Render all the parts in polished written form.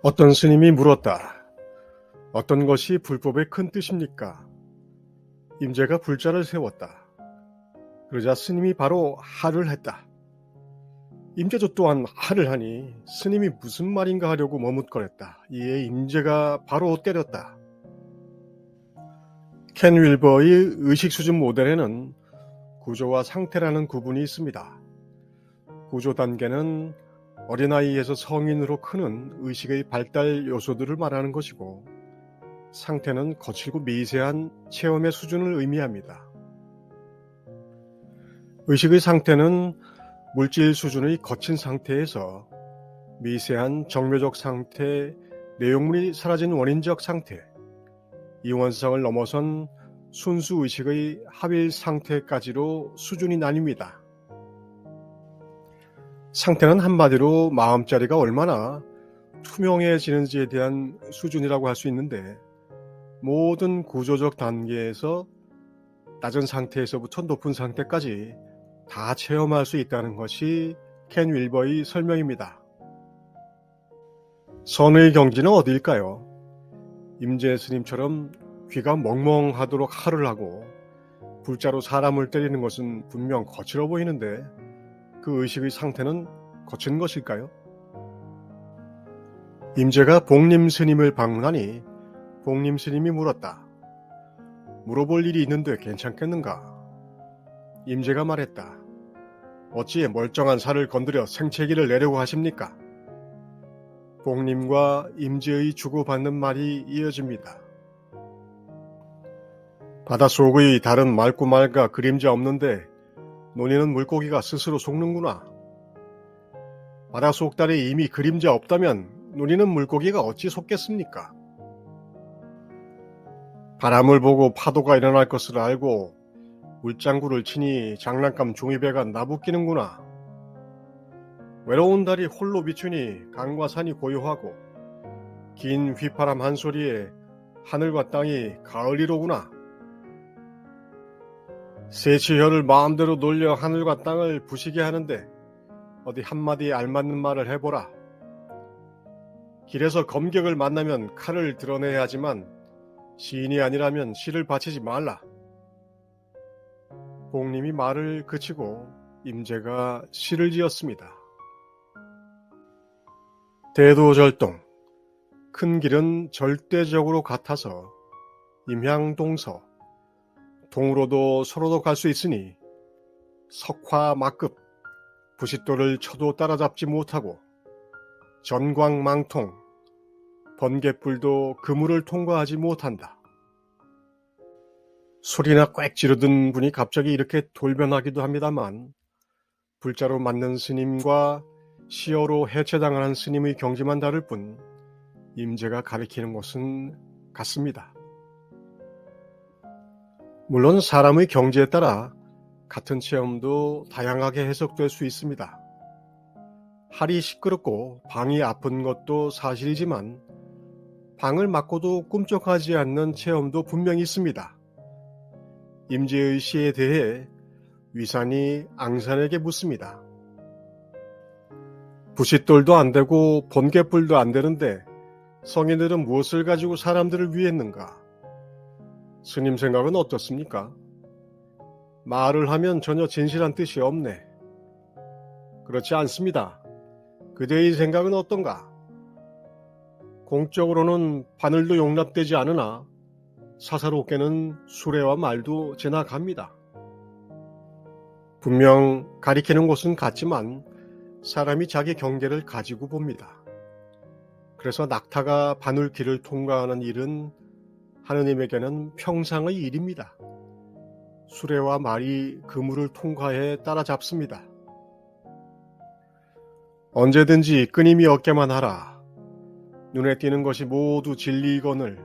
어떤 스님이 물었다. 어떤 것이 불법의 큰 뜻입니까? 임재가 불자를 세웠다. 그러자 스님이 바로 하를 했다. 임재도 또한 하를 하니 스님이 무슨 말인가 하려고 머뭇거렸다. 이에 임재가 바로 때렸다. 켄 윌버의 의식 수준 모델에는 구조와 상태라는 구분이 있습니다. 구조 단계는 어린아이에서 성인으로 크는 의식의 발달 요소들을 말하는 것이고, 상태는 거칠고 미세한 체험의 수준을 의미합니다. 의식의 상태는 물질 수준의 거친 상태에서 미세한 정묘적 상태, 내용물이 사라진 원인적 상태, 이원성을 넘어선 순수 의식의 합일 상태까지로 수준이 나뉩니다. 상태는 한마디로 마음자리가 얼마나 투명해지는지에 대한 수준이라고 할 수 있는데, 모든 구조적 단계에서 낮은 상태에서부터 높은 상태까지 다 체험할 수 있다는 것이 켄 윌버의 설명입니다. 선의 경지는 어디일까요? 임재 스님처럼 귀가 멍멍하도록 하를 하고 불자로 사람을 때리는 것은 분명 거칠어 보이는데, 그 의식의 상태는 거친 것일까요? 임재가 복림 스님을 방문하니 복림 스님이 물었다. 물어볼 일이 있는데 괜찮겠는가? 임재가 말했다. 어찌 멀쩡한 살을 건드려 생채기를 내려고 하십니까? 복림과 임재의 주고받는 말이 이어집니다. 바닷속의 달은 맑고 맑아 그림자 없는데 논이는 물고기가 스스로 속는구나. 바닷속 달에 이미 그림자 없다면 논이는 물고기가 어찌 속겠습니까? 바람을 보고 파도가 일어날 것을 알고 물장구를 치니 장난감 종이배가 나부끼는구나. 외로운 달이 홀로 비추니 강과 산이 고요하고 긴 휘파람 한 소리에 하늘과 땅이 가을이로구나. 세치혀를 마음대로 놀려 하늘과 땅을 부시게 하는데 어디 한마디 알맞는 말을 해보라. 길에서 검객을 만나면 칼을 드러내야 하지만 시인이 아니라면 시를 바치지 말라. 복림이 말을 그치고 임재가 시를 지었습니다. 대도절동. 큰 길은 절대적으로 같아서 임향동서. 동으로도 서로도 갈 수 있으니 석화막급, 부싯돌을 쳐도 따라잡지 못하고 전광망통, 번갯불도 그물을 통과하지 못한다. 소리나 꽥 지르던 분이 갑자기 이렇게 돌변하기도 합니다만, 불자로 맞는 스님과 시어로 해체당하는 스님의 경지만 다를 뿐 임재가 가리키는 것은 같습니다. 물론 사람의 경지에 따라 같은 체험도 다양하게 해석될 수 있습니다. 할이 시끄럽고 방이 아픈 것도 사실이지만 방을 맞고도 꿈쩍하지 않는 체험도 분명히 있습니다. 임재의 시에 대해 위산이 앙산에게 묻습니다. 부싯돌도 안 되고 번갯불도 안 되는데 성인들은 무엇을 가지고 사람들을 위했는가? 스님 생각은 어떻습니까? 말을 하면 전혀 진실한 뜻이 없네. 그렇지 않습니다. 그대의 생각은 어떤가? 공적으로는 바늘도 용납되지 않으나 사사롭게는 수레와 말도 지나갑니다. 분명 가리키는 곳은 같지만 사람이 자기 경계를 가지고 봅니다. 그래서 낙타가 바늘길을 통과하는 일은 하느님에게는 평상의 일입니다. 수레와 말이 그물을 통과해 따라잡습니다. 언제든지 끊임이 없게만 하라. 눈에 띄는 것이 모두 진리이거늘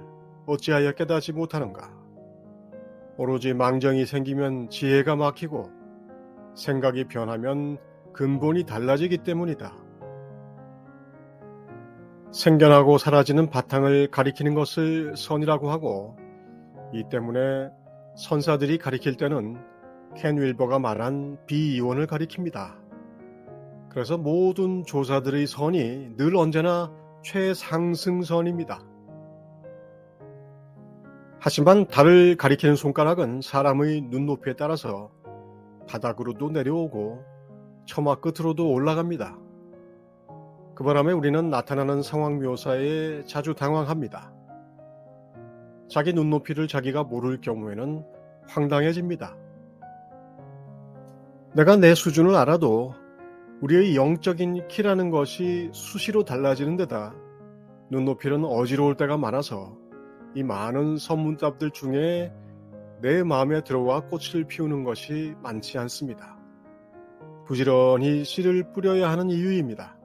어찌하여 깨닫지 못하는가? 오로지 망정이 생기면 지혜가 막히고 생각이 변하면 근본이 달라지기 때문이다. 생겨나고 사라지는 바탕을 가리키는 것을 선이라고 하고, 이 때문에 선사들이 가리킬 때는 켄 윌버가 말한 비이원을 가리킵니다. 그래서 모든 조사들의 선이 늘 언제나 최상승선입니다. 하지만 달을 가리키는 손가락은 사람의 눈높이에 따라서 바닥으로도 내려오고 처마 끝으로도 올라갑니다. 그 바람에 우리는 나타나는 상황 묘사에 자주 당황합니다. 자기 눈높이를 자기가 모를 경우에는 황당해집니다. 내가 내 수준을 알아도 우리의 영적인 키라는 것이 수시로 달라지는 데다 눈높이는 어지러울 때가 많아서 이 많은 선문답들 중에 내 마음에 들어와 꽃을 피우는 것이 많지 않습니다. 부지런히 씨를 뿌려야 하는 이유입니다.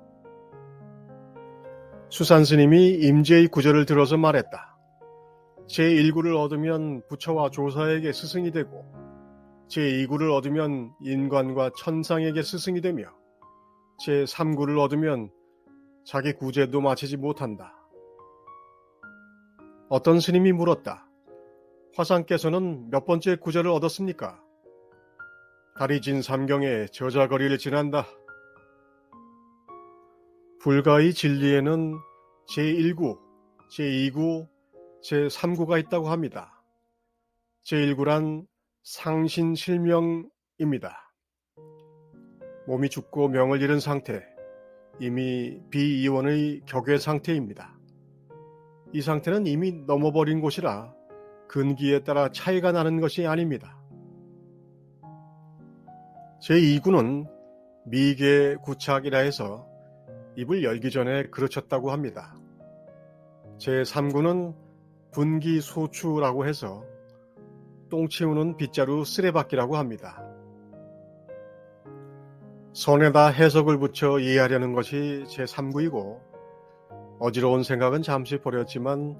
수산스님이 임재의 구절을 들어서 말했다. 제1구를 얻으면 부처와 조사에게 스승이 되고 제2구를 얻으면 인간과 천상에게 스승이 되며 제3구를 얻으면 자기 구제도 마치지 못한다. 어떤 스님이 물었다. 화상께서는 몇 번째 구절을 얻었습니까? 달이 진 삼경에 저자거리를 지난다. 불가의 진리에는 제1구, 제2구, 제3구가 있다고 합니다. 제1구란 상신실명입니다. 몸이 죽고 명을 잃은 상태, 이미 비이원의 격외 상태입니다. 이 상태는 이미 넘어버린 곳이라 근기에 따라 차이가 나는 것이 아닙니다. 제2구는 미계 구착이라 해서 입을 열기 전에 그르쳤다고 합니다. 제3구는 분기소추라고 해서 똥 치우는 빗자루 쓰레받기라고 합니다. 선에다 해석을 붙여 이해하려는 것이 제3구이고 어지러운 생각은 잠시 버렸지만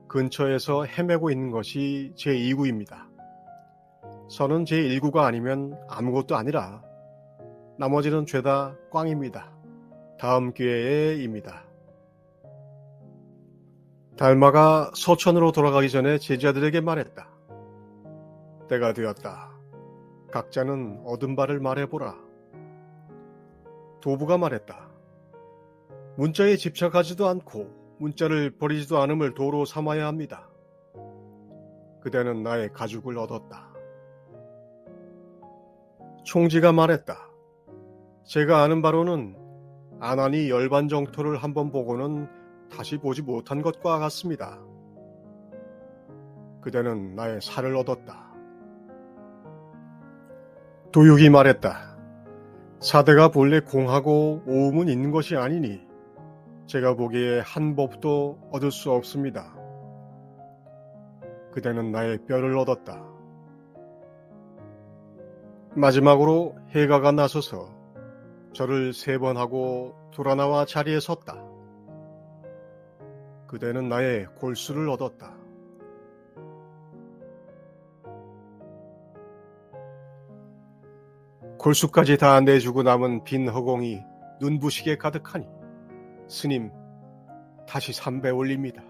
근처에서 헤매고 있는 것이 제2구입니다. 선은 제1구가 아니면 아무것도 아니라 나머지는 죄다 꽝입니다. 다음 기회에입니다. 달마가 서천으로 돌아가기 전에 제자들에게 말했다. 때가 되었다. 각자는 얻은 바를 말해보라. 도부가 말했다. 문자에 집착하지도 않고 문자를 버리지도 않음을 도로 삼아야 합니다. 그대는 나의 가죽을 얻었다. 총지가 말했다. 제가 아는 바로는 아난이 열반정토를 한번 보고는 다시 보지 못한 것과 같습니다. 그대는 나의 살을 얻었다. 도육이 말했다. 사대가 본래 공하고 오음은 있는 것이 아니니 제가 보기에 한 법도 얻을 수 없습니다. 그대는 나의 뼈를 얻었다. 마지막으로 해가가 나서서 절을 3번 하고 돌아나와 자리에 섰다. 그대는 나의 골수를 얻었다. 골수까지 다 내주고 남은 빈 허공이 눈부시게 가득하니 스님 다시 3배 올립니다.